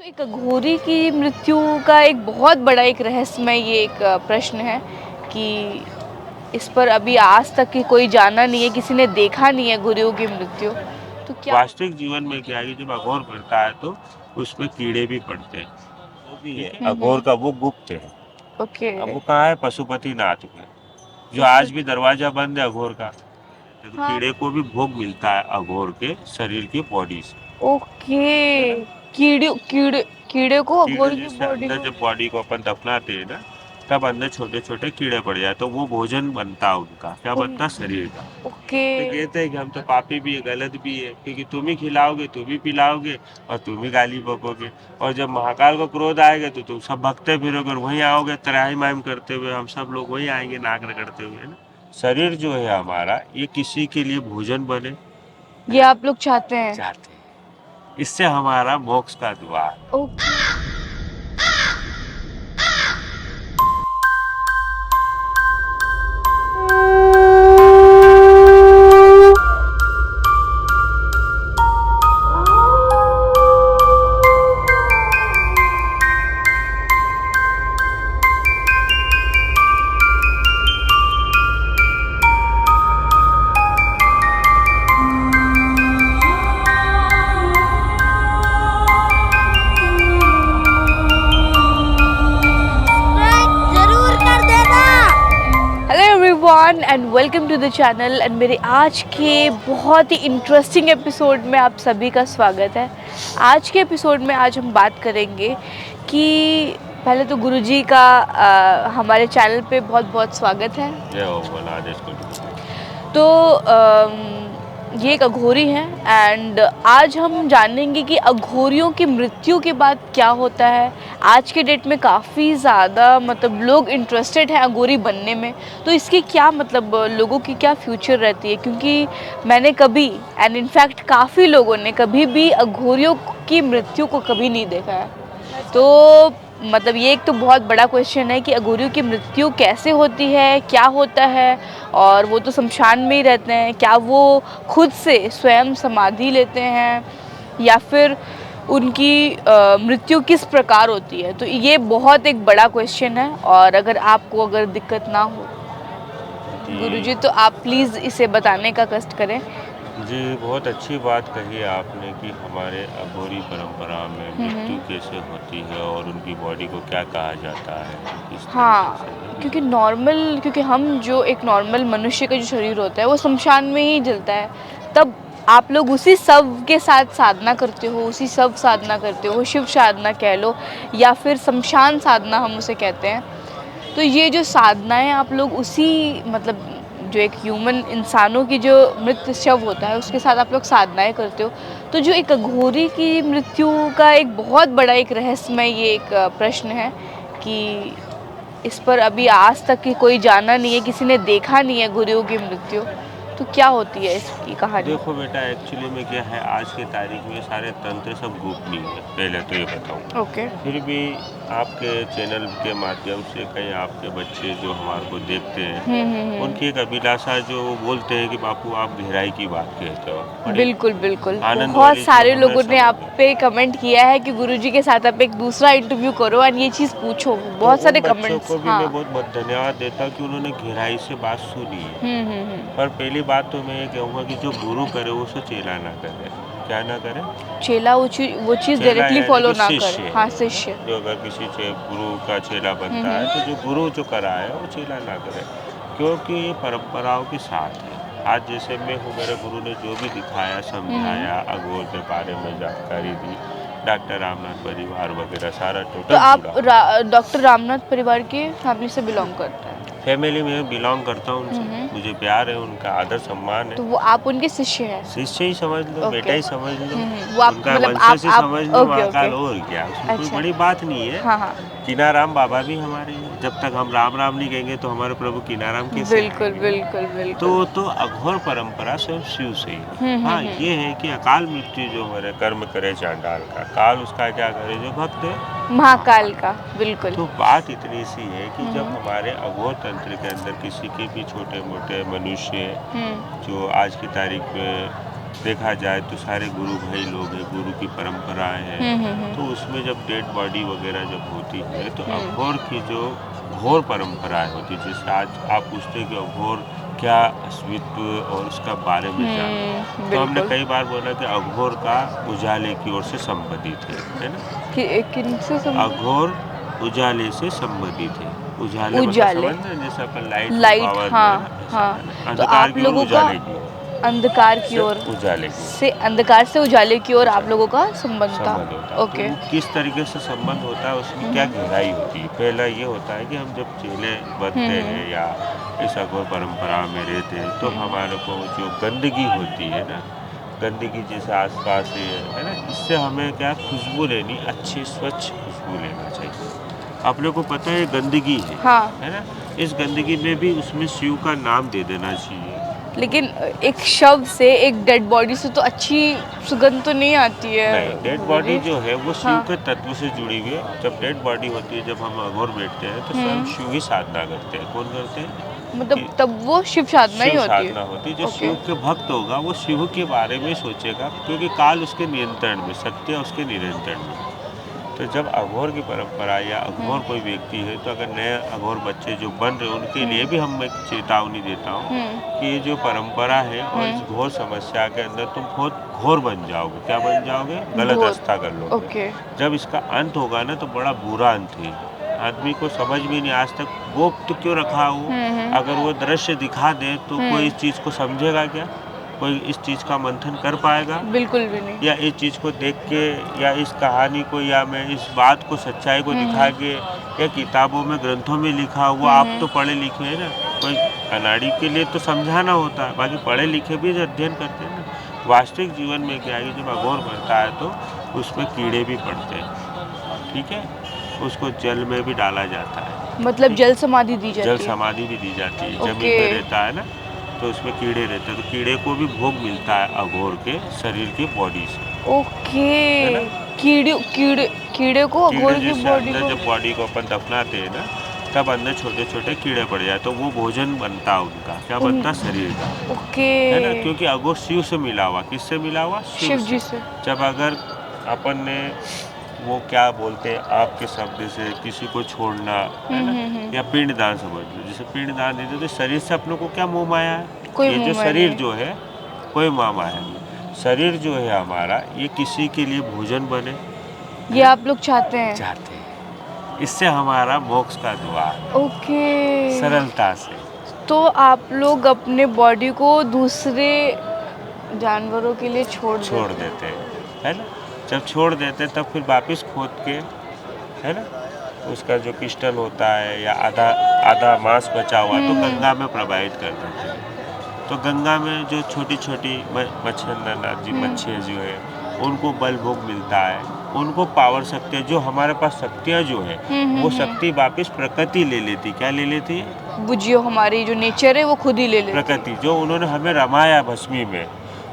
एक अघोरी की मृत्यु का एक बहुत बड़ा एक रहस्यमय ये एक प्रश्न है कि इस पर अभी आज तक की कोई जाना नहीं है, किसी ने देखा नहीं है अघोरियों की मृत्यु। तो क्या वास्तविक जीवन में क्या है कि जब अघोर पड़ता है तो उसमें कीड़े भी पड़ते हैं। वो भी है अघोर का वो गुप्त है। ओके। अब वो कहाँ है? पशुपति नाथ में, जो आज भी दरवाजा बंद है अघोर का। तो हाँ। कीड़े को भी भोग मिलता है अघोर के शरीर की बॉडी से। ओके। कीड़े कीड़े कीड़े को कीड़े अघोरी की जैसे बॉडी अंदर को। जब बॉडी को अपन दफनाते हैं ना, तब अंदर छोटे छोटे कीड़े पड़ जाए तो वो भोजन बनता है उनका। क्या बनता है? शरीर का। ओके। तो कहते हैं कि हम तो पापी भी है, गलत भी है, क्योंकि तुम ही खिलाओगे, तुम ही पिलाओगे और तुम ही गाली बकोगे। और जब महाकाल को क्रोध आएगा तो तुम सब भगते फिरोगे और वहीं आओगे त्राही माहिम करते हुए। हम सब लोग वहीं आएंगे नाक रगड़ते हुए, है ना। शरीर जो है हमारा, ये किसी के लिए भोजन बने, ये आप लोग चाहते हैं? चाहते हैं। इससे हमारा मोक्ष का द्वार। ओके। जरूर कर देना। Hello everyone and welcome to the channel and मेरे आज के बहुत ही इंटरेस्टिंग एपिसोड में आप सभी का स्वागत है। आज के एपिसोड में आज हम बात करेंगे कि पहले तो गुरुजी का हमारे चैनल पे बहुत बहुत स्वागत है। जय हो बोला आदेश को। तो ये एक अघोरी है एंड आज हम जानेंगे कि अघोरियों की मृत्यु के बाद क्या होता है। आज के डेट में काफ़ी ज़्यादा मतलब लोग इंटरेस्टेड हैं अघोरी बनने में, तो इसकी क्या मतलब लोगों की क्या फ्यूचर रहती है, क्योंकि मैंने कभी एंड इनफैक्ट काफ़ी लोगों ने कभी भी अघोरियों की मृत्यु को कभी नहीं देखा है। तो मतलब ये एक तो बहुत बड़ा क्वेश्चन है कि अघोरियों की मृत्यु कैसे होती है, क्या होता है, और वो तो शमशान में ही रहते हैं, क्या वो खुद से स्वयं समाधि लेते हैं या फिर उनकी मृत्यु किस प्रकार होती है। तो ये बहुत एक बड़ा क्वेश्चन है और अगर दिक्कत ना हो गुरुजी तो आप प्लीज़ इसे बताने का कष्ट करें। जी, बहुत अच्छी बात कही आपने कि हमारे अघोरी परंपरा में मृत्यु कैसे होती है और उनकी बॉडी को क्या कहा जाता है, इस तरीके से, है क्योंकि ना? क्योंकि हम जो एक नॉर्मल मनुष्य का जो शरीर होता है वो शमशान में ही जलता है। तब आप लोग उसी शव के साथ साधना करते हो, उसी शव साधना करते हो, शिव साधना कह लो या फिर शमशान साधना हम उसे कहते हैं। तो ये जो साधनाएं आप लोग उसी मतलब जो एक ह्यूमन इंसानों की जो मृत शव होता है उसके साथ आप लोग साधनाएं करते हो। तो जो एक अघोरी की मृत्यु का एक बहुत बड़ा एक रहस्यमय ये एक प्रश्न है कि इस पर अभी आज तक की कोई जाना नहीं है, किसी ने देखा नहीं है अघोरियों की मृत्यु। तो क्या होती है इसकी कहानी? देखो बेटा, एक्चुअली में क्या है, आज की तारीख में सारे तंत्र सब गोपनीय है, पहले तो ये बताऊँ। ओके। फिर भी आपके चैनल के माध्यम से कई आपके बच्चे जो हमारे को देखते हैं, उनकी एक अभिलाषा, जो वो बोलते हैं कि बापू आप गहराई की बात कहते हो। बड़ी बिल्कुल बिल्कुल, आनंद बहुत वाली सारे जो हमें लोगों ने समझ आप में। पे कमेंट किया है कि गुरुजी के साथ आप एक दूसरा इंटरव्यू करो और ये चीज़ पूछो। तो बहुत सारे उन बच्चों कमेंट्स। को भी हाँ। मैं बहुत बहुत धन्यवाद देता हूँ कि उन्होंने गहराई से बात सुनी है। पर पहली बात तो मैं ये कहूँगा कि जो गुरु करे वो उसे चेला ना करे। क्या ना करे? चेला वो चीज़ चेला डायरेक्टली यानी फॉलो कि ना करे। शिष्य। हाँ, शिष्य। जो अगर किसी गुरु का चेला बनता है तो जो गुरु जो कराए वो चेला ना करे, क्योंकि ये परंपराओं के साथ है। आज जैसे मैं हूँ, मेरे गुरु ने जो भी दिखाया, समझाया, अघोर के बारे में जानकारी दी, डॉक्टर रामनाथ परिवार वगैरह सारा तो टोटल आप जुड़ा। डॉक्टर रामनाथ परिवार की फैमिली से बिलोंग करते हैं? फैमिली में बिलोंग करता हूँ उनसे, मुझे प्यार है, उनका आदर सम्मान तो है। वो आप उनके शिष्य हैं? शिष्य ही समझ लो, बेटा ओके। ही समझ लो, वो आप उनका मतलब वंशज ही आप समझ लो, ओके ओके। महाकाल, और क्या, उसमें कोई अच्छा। बड़ी बात नहीं है। हाँ हाँ। कीनाराम बाबा भी हमारे हैं। जब तक हम राम राम नहीं कहेंगे तो हमारे प्रभु कीनाराम कैसे बिल्कुल आएंगे? बिल्कुल तो बिल्कुल। तो अघोर परंपरा स्वयं शिव से ही है। हाँ, ये है कि अकाल मृत्यु जो हमारे कर्म करे चांडाल का, काल उसका क्या करे जो भक्त है, महाकाल का बिल्कुल। तो बात इतनी सी है कि जब हमारे अघोर तंत्र के अंदर किसी के भी छोटे मोटे मनुष्य जो आज की तारीख में देखा जाए तो सारे गुरु भाई लोग हैं, गुरु की परंपराएं हैं। तो उसमें जब डेड बॉडी वगैरह जब होती है तो अघोर की जो घोर परंपराएं होती है, जैसे आज आप पूछते हैं कि अघोर क्या अस्तित्व और उसका बारे में जाना, तो हमने बिल्कुल। कई बार बोला कि अघोर का उजाले की ओर से संबंधित है ना। किनसे अघोर उजाले से संबंधित है। उजाले मतलब उजाले, समझ रहे हैं, जैसे अपन लाइट लाइट, पावर में हाँ ना, ऐसा हाँ। है ना? तो अंधकार आप की ओर लोगों का उजाले की ओर अंधकार की से ओर उजाले की ओर से, अंधकार से उजाले की ओर आप लोगों का संबंध था। संबंध होता है। तो ओके। वो किस तरीके से संबंध होता है, उसकी क्या गहराई होती है। पहला ये होता है कि हम जब चेले बनते हैं या इस अघोर परंपरा में रहते हैं तो हमारे को जो गंदगी होती है ना, गंदगी जैसे आसपास है ना, इससे हमें क्या खुशबू लेनी, अच्छी स्वच्छ खुशबू लेना चाहिए। आप लोग को पता है गंदगी हाँ, है ना, इस गंदगी में भी उसमें शिव का नाम दे देना चाहिए। लेकिन एक शव से, एक डेड बॉडी से तो अच्छी सुगंध तो नहीं आती है नहीं, डेड बॉडी गुरुजी। जो है वो शिव हाँ। के तत्व से जुड़ी हुई है। जब डेड बॉडी होती है, जब हम अघोर बैठते हैं तो स्वयं शिव ही साधना करते हैं। कौन करते हैं? मतलब कि तब वो शिव साधना ही शिव होती है। साधना होती है। जो ओके। शिव के भक्त होगा वो शिव के बारे में सोचेगा, क्योंकि काल उसके नियंत्रण में, सत्य उसके नियंत्रण में। तो जब अघोर की परंपरा या अघोर कोई व्यक्ति है, तो अगर नए अघोर बच्चे जो बन रहे हैं उनके लिए भी हम एक चेतावनी देता हूँ कि ये जो परंपरा है और इस घोर समस्या के अंदर तुम बहुत घोर बन जाओगे। क्या बन जाओगे? गलत घोर। रास्ता कर लोगे। ओके। जब इसका अंत होगा ना तो बड़ा बुरा अंत है। आदमी को समझ भी नहीं आज तक गुप्त क्यों रखा हो। अगर वो दृश्य दिखा दे तो कोई इस चीज़ को समझेगा क्या? कोई इस चीज़ का मंथन कर पाएगा? बिल्कुल भी नहीं। या इस चीज़ को देख के या इस कहानी को या मैं इस बात को, सच्चाई को दिखा के, या किताबों में ग्रंथों में लिखा हुआ, आप तो पढ़े लिखे हैं ना, कोई अनाड़ी के लिए तो समझाना होता है, बाकी पढ़े लिखे भी जो अध्ययन करते हैं ना। वास्तविक जीवन में क्या है कि जब अघोर बनता है तो उसमें कीड़े भी पड़ते हैं, ठीक है। उसको जल में भी डाला जाता है, मतलब जल समाधि दी जाती जल है। समाधि भी दी जाती है। ओके। जमीन में रहता है ना तो उसमें कीड़े रहते हैं, तो कीड़े को भी भोग मिलता है अघोर के शरीर की बॉडी से, ओके। है ना। कीड़े कीड़े कीड़े को कीड़े अघोर की जैसे बॉडी अंदर को। जब बॉडी को अपन दफनाते हैं ना, तब अंदर छोटे छोटे कीड़े पड़ जाए तो वो भोजन बनता है उनका। क्या बनता? शरीर का, ओके। है ना। क्योंकि अघोर शिव से मिला हुआ, किससे मिला हुआ? शिव जी से। जब अगर अपन ने वो क्या बोलते हैं आपके शब्द से किसी को छोड़ना, है ना, या पिंड दान समझ लो। जैसे पिंड दान देते तो शरीर से अपनों को क्या मोह माया है? कोई ये जो मोह माया शरीर नहीं। जो है कोई मोह माया नहीं। शरीर जो है हमारा, ये किसी के लिए भोजन बने, ये आप लोग चाहते हैं। चाहते हैं। इससे हमारा मोक्ष का द्वार ओके। सरलता से। तो आप लोग अपने बॉडी को दूसरे जानवरों के लिए छोड़ देते हैं, है ना। जब छोड़ देते हैं तब फिर वापस खोद के, है ना, उसका जो पिस्टल होता है या आधा आधा मांस बचा हुआ तो गंगा में प्रवाहित कर देते हैं। तो गंगा में जो छोटी छोटी मच्छियाँ जो है उनको बल भोग मिलता है, उनको पावर शक्तियाँ, जो हमारे पास शक्तियाँ जो है वो शक्ति वापस प्रकृति ले लेती। क्या ले लेती है? बुझियो, हमारी जो नेचर है वो खुद ही ले लेती है। प्रकृति जो उन्होंने हमें रमाया भस्मी में,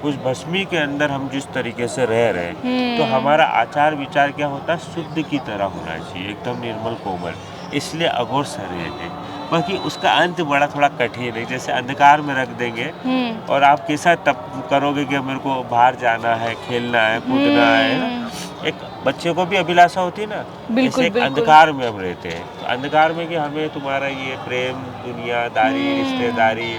उस भस्मी के अंदर हम जिस तरीके से रह रहे हैं, तो हमारा आचार विचार क्या होता है? शुद्ध की तरह होना चाहिए, एकदम निर्मल कोमल। इसलिए अघोर शरीर है। बाकी उसका अंत बड़ा थोड़ा कठिन है। जैसे अंधकार में रख देंगे और आप कैसा तब करोगे कि मेरे को बाहर जाना है, खेलना है, कूदना है ना? एक बच्चे को भी अभिलाषा होती है ना, बिल्कुल, जैसे एक बिल्कुल। अंधकार में हम रहते हैं, तो अंधकार में कि हमें तुम्हारा ये प्रेम, दुनियादारी, रिश्तेदारी,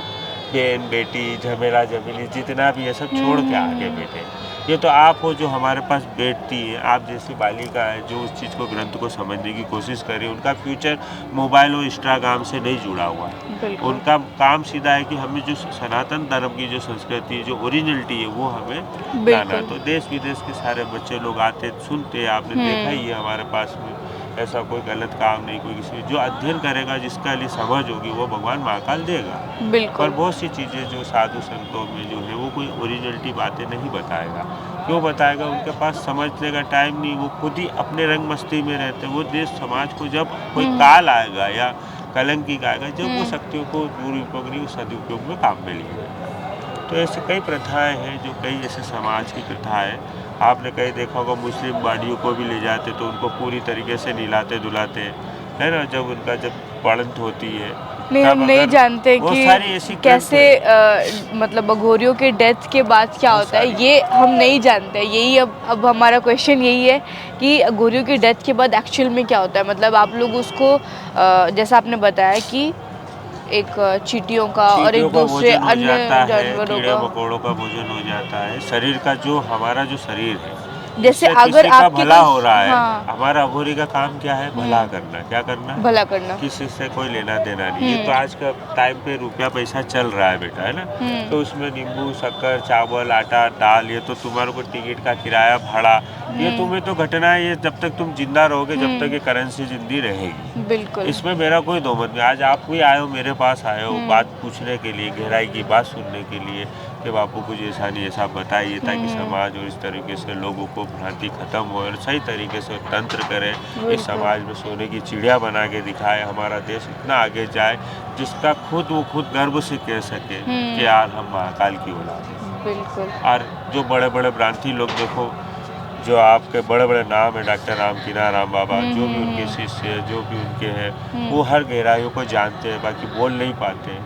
बहन बेटी, झमेला झमेली जितना भी है सब छोड़ के आगे बैठे। ये तो आप हो जो हमारे पास बैठती है, आप जैसी बालिका है जो उस चीज़ को, ग्रंथ को समझने की कोशिश करें। उनका फ्यूचर मोबाइल और इंस्टाग्राम से नहीं जुड़ा हुआ है। उनका काम सीधा है कि हमें जो सनातन धर्म की जो संस्कृति, जो ओरिजिनलिटी है वो हमें लाना। तो देश विदेश के सारे बच्चे लोग आते, सुनते हैं, आपने देखा ही है हमारे पास में। ऐसा कोई गलत काम नहीं, कोई किसी जो अध्ययन करेगा, जिसका लिए समझ होगी, वो भगवान महाकाल देगा। पर बहुत सी चीज़ें जो साधु संतों में जो है वो कोई ओरिजिनलिटी बातें नहीं बताएगा। क्यों बताएगा? उनके पास समझने का टाइम नहीं, वो खुद ही अपने रंग मस्ती में रहते हैं। वो देश समाज को जब कोई काल आएगा या कलंकी आएगा, जब वो शक्तियों को दुरुपयोग नहीं, सदुपयोग में काम में लिएगा। तो ऐसे कई प्रथाएं हैं, जो कई ऐसे समाज की प्रथाएं। आपने कहीं देखा होगा मुस्लिम बाड़ियों को भी ले जाते तो उनको पूरी तरीके से नहलाते धुलाते, है ना। जब उनका जब पड़ंत होती है नहीं, हम तब नहीं अगर जानते वो कि सारी ऐसी कैसे मतलब अघोरियों के डेथ के बाद क्या होता है, ये हम नहीं जानते। यही अब हमारा क्वेश्चन यही है कि अघोरियों की डेथ के बाद एक्चुअल में क्या होता है। मतलब आप लोग उसको जैसा आपने बताया कि एक चींटियों का और चींटियों एक का दूसरे भोजन हो अन्य जाता है, जानवरों कीड़े का। मकोड़ों का भोजन हो जाता है, शरीर का जो हमारा जो शरीर है, जैसे इससे अगर किसी का आपके भला पास, हो रहा है। हाँ, हमारा अघोरी का काम क्या है? भला करना। क्या करना है? भला करना। किसी से कोई लेना देना नहीं। ये तो आज का टाइम पे रुपया पैसा चल रहा है बेटा, है ना? तो उसमें नींबू शक्कर चावल आटा दाल, ये तो तुम्हारे को टिकट का किराया भाड़ा, ये तुम्हें तो घटना है। ये जब तक तुम जिंदा रहोगे, जब तक ये करेंसी जिंदी रहेगी, बिल्कुल। इसमें मेरा कोई दो मत नहीं। आज आप भी आए हो, मेरे पास आए हो बात पूछने के लिए, गहराई की बात सुनने के लिए कि बापू कुछ ऐसा नहीं ऐसा बताइए, ताकि समाज और इस तरीके से लोगों को भ्रांति खत्म हो और सही तरीके से तंत्र करें, इस समाज में सोने की चिड़िया बना के दिखाए, हमारा देश इतना आगे जाए जिसका वो खुद गर्व से कह सके कि यार हम महाकाल की औलाद हैं। बिल्कुल। और जो बड़े बड़े भ्रांति लोग देखो, जो आपके बड़े बड़े नाम है, डॉक्टर राम कीना राम बाबा, जो भी उनके शिष्य है, जो भी उनके हैं, वो हर गहराइयों को जानते हैं, बाकी बोल नहीं पाते।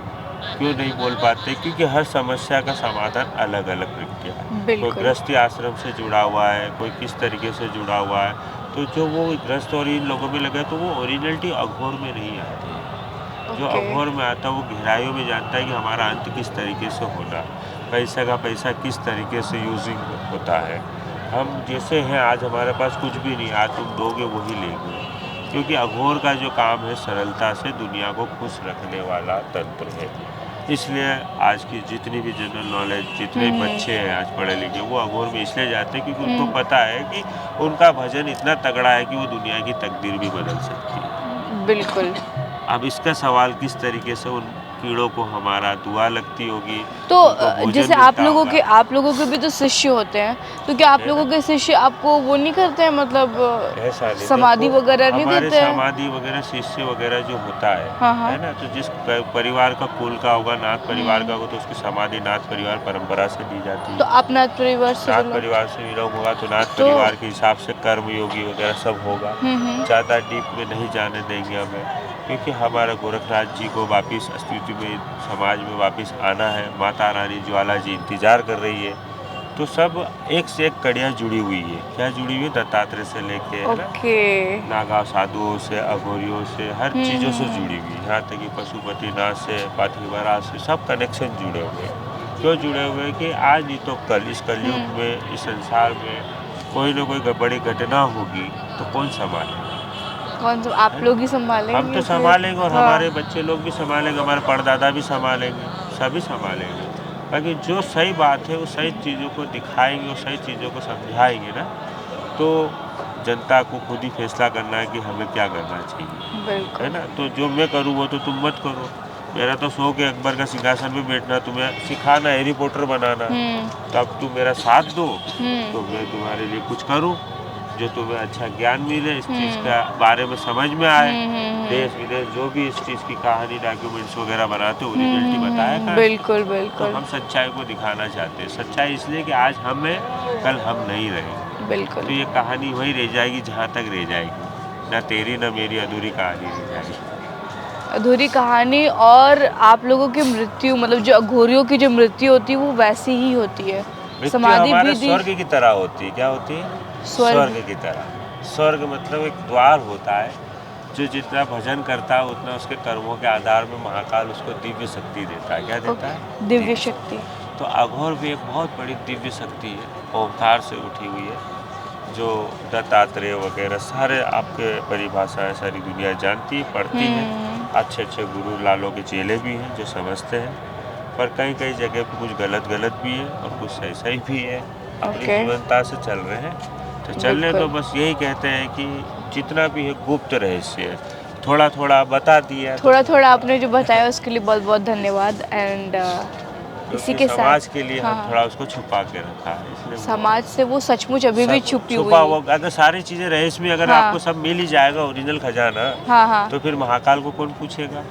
क्यों नहीं बोल पाते? क्योंकि हर समस्या का समाधान अलग अलग प्रक्रिया है। कोई गृहस्थी आश्रम से जुड़ा हुआ है, कोई किस तरीके से जुड़ा हुआ है। तो जो वो गृहस्थ और इन लोगों में लगे, तो वो ओरिजिनलिटी अघोर में नहीं आती है। जो अघोर में आता है वो गहराइयों में जानता है कि हमारा अंत किस तरीके से होना है, पैसे का पैसा किस तरीके से यूजिंग होता है। हम जैसे हैं, आज हमारे पास कुछ भी नहीं, आज तुम दोगे वही लेंगे। क्योंकि अघोर का जो काम है सरलता से दुनिया को खुश रखने वाला तंत्र है। इसलिए आज की जितनी भी जनरल नॉलेज, जितने बच्चे हैं आज पढ़े लिखे, वो अघोर में इसलिए जाते हैं क्योंकि उनको पता है कि उनका भजन इतना तगड़ा है कि वो दुनिया की तकदीर भी बदल सकती है। बिल्कुल। अब इसका सवाल किस तरीके से उन कीड़ों को हमारा दुआ लगती होगी, तो उनको भोजन जैसे मिलता होगा। आप लोगों के भी तो शिष्य होते हैं, तो क्या आप लोगों के शिष्य आपको वो नहीं करते हैं, मतलब ऐसा नहीं, समाधि देखो, वगैरह नहीं हमारे देते हैं? समाधि वगैरह शिष्य वगैरह जो होता है हाँ, हाँ। है ना, तो जिस परिवार का कुल का होगा, नाथ परिवार का होगा, तो उसकी समाधि नाथ परिवार परंपरा से दी जाती तो है। आप नाथ परिवार से नाथ बिलोंग? परिवार से बिलोंग होगा तो नाथ तो परिवार के हिसाब से कर्म योगी वगैरह सब होगा। हम्म। ज़्यादा डीप में नहीं जाने देंगे हमें, क्योंकि हमारा गोरखनाथ जी को वापिस अस्तित्व में समाज में वापस आना है। माता रानी ज्वाला जी इंतजार कर रही है। तो सब एक से एक कड़ियाँ जुड़ी हुई है। क्या जुड़ी हुई है? दत्तात्रेय से लेके, है ना, ओके। नागा साधुओं से, अघोरियों से, हर चीज़ों से जुड़ी हुई है। यहाँ तक कि पशुपतिनाथ से, पाथिवरा से, सब कनेक्शन जुड़े हुए हैं। क्यों जुड़े हुए हैं कि आज नहीं तो कल, इस कलयुग में, इस संसार में कोई ना कोई बड़ी घटना होगी तो कौन संभालेगा? कौन सा आप लोग ही संभालेंगे? हम तो फिर? संभालेंगे और हाँ। हमारे बच्चे लोग भी संभालेंगे, हमारे परदादा भी संभालेंगे, सभी संभालेंगे। बाकी जो सही बात है वो सही चीज़ों को दिखाएंगे और सही चीज़ों को समझाएंगे ना, तो जनता को खुद ही फैसला करना है कि हमें क्या करना चाहिए, बिल्कुल। है ना। तो जो मैं करूँ वो तो तुम मत करो। मेरा तो शौक है अकबर का सिंहासन में बैठना, तुम्हें सिखाना, हैरी पॉटर बनाना। तो अब तुम मेरा साथ दो तो मैं तुम्हारे लिए कुछ करूँ जो तुम्हें अच्छा ज्ञान मिले, इस चीज़ का बारे में समझ में आए। देश विदेश जो भी इस चीज़ की कहानी डॉक्यूमेंट्स वगैरह बनाते हो, ओरिजिनलिटी बताया कहाँ? बिल्कुल तो बिल्कुल हम सच्चाई को दिखाना चाहते हैं। सच्चाई इसलिए कि आज हम हैं, कल हम नहीं रहेंगे। बिल्कुल। तो ये कहानी वही रह जाएगी जहाँ तक रह जाएगी, ना तेरी ना मेरी अधूरी कहानी रह जाएगी। अधूरी कहानी। और आप लोगों की मृत्यु, मतलब जो अघोरियों की जो मृत्यु होती है वो वैसी ही होती है। मृत्यु समाधि हमारे भी दी। स्वर्ग की तरह होती है। क्या होती है? स्वर्ग की तरह। स्वर्ग मतलब एक द्वार होता है, जो जितना भजन करता है उतना उसके कर्मों के आधार में महाकाल उसको दिव्य शक्ति देता है। क्या देता है? दिव्य शक्ति। तो अघोर भी एक बहुत बड़ी दिव्य शक्ति है, ओंकार से उठी हुई है, जो दत्तात्रेय वगैरह सारे आपके परिभाषाएं सारी दुनिया जानती है, पढ़ती है। अच्छे अच्छे गुरु लालों के चेले भी हैं जो समझते हैं, पर कई कई जगह पे कुछ गलत भी है और कुछ सही सही भी है। अपनी जीवनता से चल रहे हैं तो चलने दो। बस यही कहते हैं कि जितना भी है गुप्त रहस्य है, थोड़ा थोड़ा बता दिया, थोड़ा थोड़ा आपने जो बताया उसके लिए बहुत बहुत धन्यवाद। एंड इसी के साथ समाज के लिए हम थोड़ा उसको छुपा के रखा है, इसलिए समाज से वो सचमुच अभी भी छुपी हुई छुपा है। हुआ। अगर सारी चीजें रहस्य में अगर आपको सब मिल ही जाएगा, ओरिजिनल खजाना, हाँ हाँ। तो फिर महाकाल को कौन पूछेगा?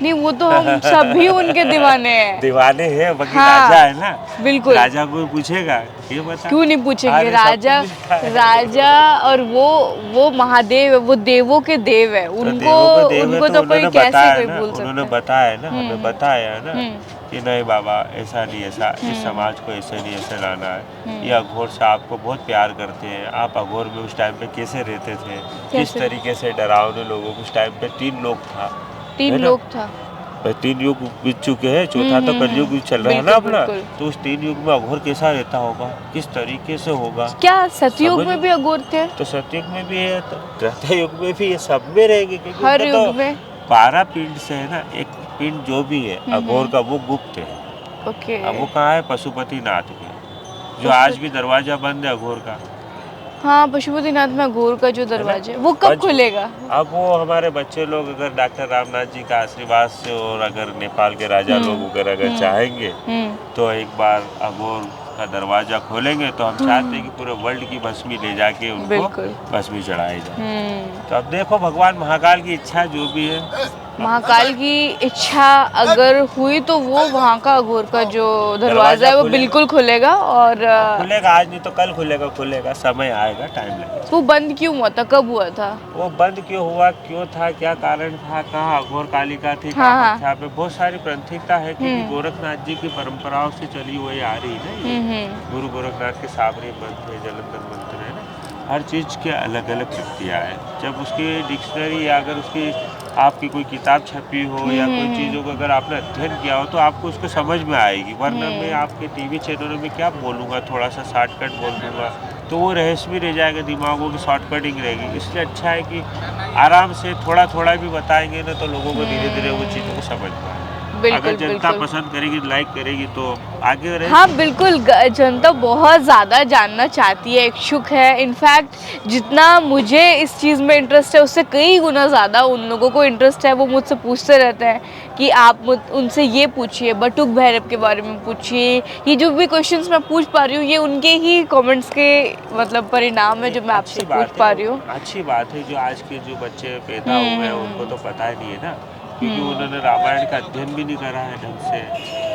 नहीं वो तो हम सभी उनके दीवाने हैं। दीवाने हैं, बाकी हाँ, राजा है ना। बिल्कुल। राजा को पूछेगा, ये बता। क्यों नहीं पूछेंगे? अरे सब राजा, कुछ लिखा है। राजा और वो महादेव है, वो देवों के देव है, तो उनको देवों को देव है, उनको तो कोई उन्होंने कैसे बताया कोई ना, भूल सकता उन्होंने है। बताया ना, हमें बताया है ना हम्म। कि नहीं बाबा ऐसा नहीं, ऐसा इस समाज को ऐसे नहीं ऐसे लाना है। ये अघोर से आपको बहुत प्यार करते हैं। आप अघोर में उस टाइम पे कैसे रहते थे, किस कैसे? तरीके से डरावने लोगों को, उस टाइम पे 3 लोग था, 3 है ना? लोग था। 3 युग बीत चुके हैं, चौथा तो कलयुग चल रहा है ना बिल्कुल, अपना। बिल्कुल। तो उस 3 युग में अघोर कैसा रहता होगा, किस तरीके से होगा। क्या सतयुग समझ- में भी अघोर थे? तो सतयुग में भी है, तो त्रेता युग में भी है, सब में रहेंगे, क्योंकि हर उनका युग तो में? 12 पिंड से है ना, एक पिंड जो भी है अघोर का वो गुप्त है। ओके। अब वो कहाँ है, पशुपति नाथ में, जो आज भी दरवाजा बंद है अघोर का। हाँ, पशुपतिनाथ में अघोर का जो दरवाजा है वो कब पंच- खुलेगा? अब वो हमारे बच्चे लोग अगर डॉक्टर रामनाथ जी का आशीर्वाद से, और अगर नेपाल के राजा लोग अगर चाहेंगे तो एक बार अघोर का दरवाजा खोलेंगे, तो हम चाहते हैं कि पूरे वर्ल्ड की भस्मी ले जाके उनको बिल्कुल। भस्मी चढ़ाई जाए। तो अब देखो भगवान महाकाल की इच्छा जो भी है, महाकाल की इच्छा अगर हुई तो वो वहाँ का अघोर का जो दरवाजा है वो खुलेगा। बिल्कुल खुलेगा। और खुलेगा, आज नहीं तो कल खुलेगा, समय आएगा, टाइम लगेगा। वो बंद क्यों हुआ था, कब हुआ था? वो बंद क्यों हुआ, क्यों था, क्या कारण था, कहाँ अघोर कालिका थी, हाँ, कहाँ था, पे बहुत सारी प्रांतिकता है, क्योंकि गोरखनाथ जी की परंपराओं से चली हुई आ रही है ना ये। गुरु गोरखनाथ के साबरी मंत्र है, जलंधर मंत्र है ना, हर चीज़ के अलग अलग कृतियाँ हैं। जब उसकी डिक्शनरी या अगर उसकी आपकी कोई किताब छपी हो या कोई चीज़ों को अगर आपने अध्ययन किया हो तो आपको उसको समझ में आएगी। वरना मैं आपके टीवी चैनलों में क्या बोलूँगा, थोड़ा सा शॉर्टकट बोल दूँगा तो वो रहस्य भी रह जाएगा, दिमागों की शॉर्टकटिंग रहेगी। इसलिए अच्छा है कि आराम से थोड़ा थोड़ा भी बताएंगे ना, तो लोगों को धीरे धीरे वो चीज़ों को समझ में आएगा। बिल्कुल, अगर जनता बिल्कुल। पसंद करेगी, लाइक करेगी तो आगे रहेगी। हाँ बिल्कुल, जनता बहुत ज़्यादा जानना चाहती है, इच्छुक है। इनफैक्ट जितना मुझे इस चीज़ में इंटरेस्ट है उससे कई गुना ज़्यादा उन लोगों को इंटरेस्ट है। वो मुझसे पूछते रहते हैं कि आप उनसे ये पूछिए, बटुक भैरव के बारे में पूछिए। ये जो भी क्वेश्चंस मैं पूछ पा रही हूँ ये उनके ही कमेंट्स के मतलब परिणाम है जो मैं आपसे पूछ पा रही हूँ। अच्छी बात है, जो आज के जो बच्चे पैदा हुए हैं उनको तो पता ही नहीं है ना, क्योंकि उन्होंने रामायण का अध्ययन भी नहीं करा है ढंग से।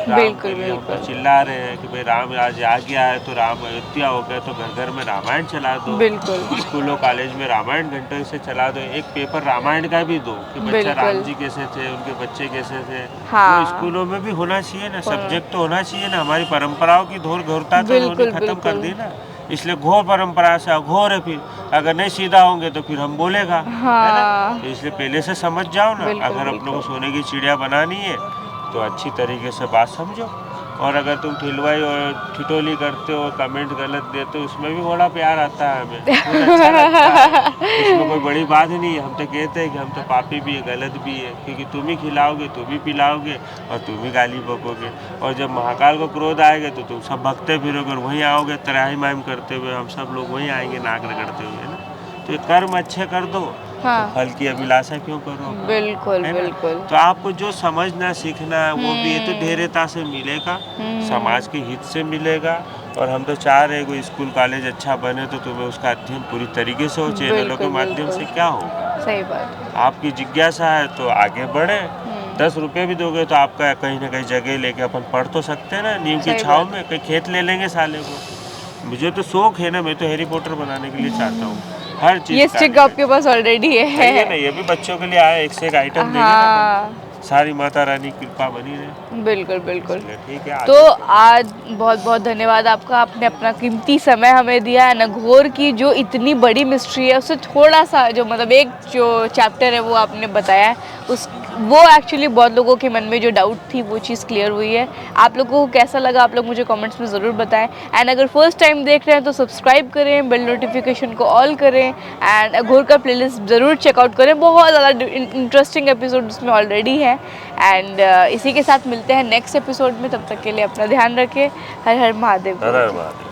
राम बिल्कुल, के लिए हम तो बिल्कुल। चिल्ला रहे हैं कि भाई राम आज आ गया है, तो राम अयोध्या हो गया, तो घर घर में रामायण चला दो। बिल्कुल। स्कूलों कॉलेज में रामायण घंटों से चला दो, एक पेपर रामायण का भी दो कि बच्चा बिल्कुल। राम जी कैसे थे, उनके बच्चे कैसे थे। हाँ। वो स्कूलों में भी होना चाहिए ना, सब्जेक्ट तो होना चाहिए ना। हमारी परंपराओं की घोरता तो उन्होंने बिल्कुल, खत्म कर बिल्कुल। दी ना। इसलिए घोर परंपरा से अघोर है, फिर अगर नहीं सीधा होंगे तो फिर हम बोलेगा, है ना। हाँ तो इसलिए पहले से समझ जाओ ना। बिल्कुल, अगर अपनों को बिल्कुल। सोने की चिड़िया बनानी है तो अच्छी तरीके से बात समझो। और अगर तुम ठिलवाई और ठिठोली करते हो, कमेंट गलत देते हो, उसमें भी बड़ा प्यार आता है हमें, बहुत अच्छा लगता है। इसमें कोई बड़ी बात ही नहीं है। हम तो कहते हैं कि हम तो पापी भी है, गलत भी है, क्योंकि तुम ही खिलाओगे, तुम ही पिलाओगे और तुम ही गाली बकोगे। और जब महाकाल को क्रोध आएगा तो तुम सब भगते फिरोगे और वहीं आओगे त्राही माइम करते हुए, हम सब लोग वहीं आएंगे नाक रगड़ते हुए, है ना। तो ये कर्म अच्छे कर दो, हाँ। तो फल की अभिलाषा क्यों करो, बिल्कुल, है ना? बिल्कुल। तो आपको जो समझना सीखना है वो भी ये तो धैर्यता से मिलेगा, समाज के हित से मिलेगा। और हम तो चाह रहे हैं कोई स्कूल कॉलेज अच्छा बने, तो तुम्हें उसका अध्ययन पूरी तरीके से हो, चैनलों के बिल्कुल, माध्यम से बिल्कुल। क्या होगा। सही बात। आपकी जिज्ञासा है तो आगे बढ़े। 10 रुपये भी दोगे तो आपका कहीं ना कहीं जगह लेके अपन पढ़ तो सकते हैं ना, नीम की सही छाव बात। में। कहीं खेत ले लेंगे साले को। मुझे तो शौक है ना, मैं तो हैरी पॉटर बनाने के लिए चाहता हूँ हर चीज़। ये स्टिक आपके पास ऑलरेडी है है। ना, ये भी बच्चों के लिए आया, एक से एक आइटम देंगे ना। हाँ सारी माता रानी की कृपा बनी रहे। बिल्कुल, बिल्कुल। ठीक है। तो आज बहुत बहुत धन्यवाद आपका, आपने अपना कीमती समय हमें दिया है। अघोर की जो इतनी बड़ी मिस्ट्री है उससे थोड़ा सा जो मतलब एक जो चैप्टर है वो आपने बताया है, उस वो एक्चुअली बहुत लोगों के मन में जो डाउट थी वो चीज़ क्लियर हुई है। आप लोगों को कैसा लगा आप लोग मुझे कमेंट्स में ज़रूर बताएं। एंड अगर फर्स्ट टाइम देख रहे हैं तो सब्सक्राइब करें, बेल नोटिफिकेशन को ऑल करें एंड अघोर का प्लेलिस्ट ज़रूर चेकआउट करें। बहुत ज़्यादा इंटरेस्टिंग एपिसोड उसमें ऑलरेडी है। एंड इसी के साथ मिलते हैं नेक्स्ट एपिसोड में। तब तक के लिए अपना ध्यान रखें। हर हर महादेव। हर हर महादेव।